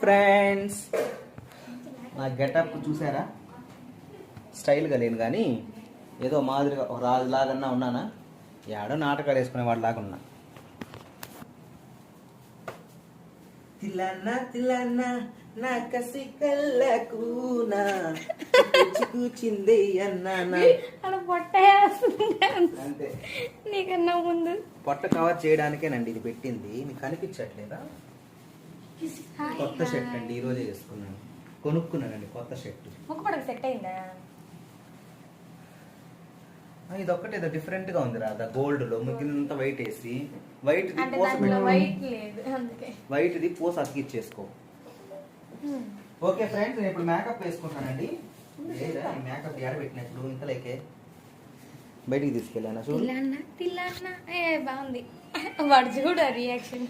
Friends, నా getup చూసారా? స్టైల్గా లేను కానీ ఏదో మాదిరిగా ఒక రాజులాగన్నా ఉన్నానా? ఏడో నాటకాలు వేసుకునే వాడిలాగా ఉన్నా. తిల్లన్న తిల్లన్న నా కసి కళ్ళకునా కూచింది అన్నా. అంతే, నీకన్నా ముందు పొట్ట కవర్ చేయడానికేనండి ఇది పెట్టింది. మీకు కనిపించట్లేదా? కొత్త షర్ట్ అండి, ఈ రోజే వేసుకున్నాను. కొనుక్కున్నానండి కొత్త షర్ట్. ముక్కుపడకు సెట్ అయిందా? ఇది ఒక్కటి ఏదో డిఫరెంట్ గా ఉంది రాదా, గోల్డ్ లో మిగిలినంత వైట్ వేసి వైట్ వైట్ ది పూస అతికిచ్చేసుకో. ఓకే ఫ్రెండ్స్, నేను ఇప్పుడు మేకప్ వేసుకుంటానండి. మేకప్ ఎడ పెట్టినప్పుడు ఇంతలోకే బయటికి తీసుకెళ్ళాను. బాగుంది వాడు చూడ రియాక్షన్.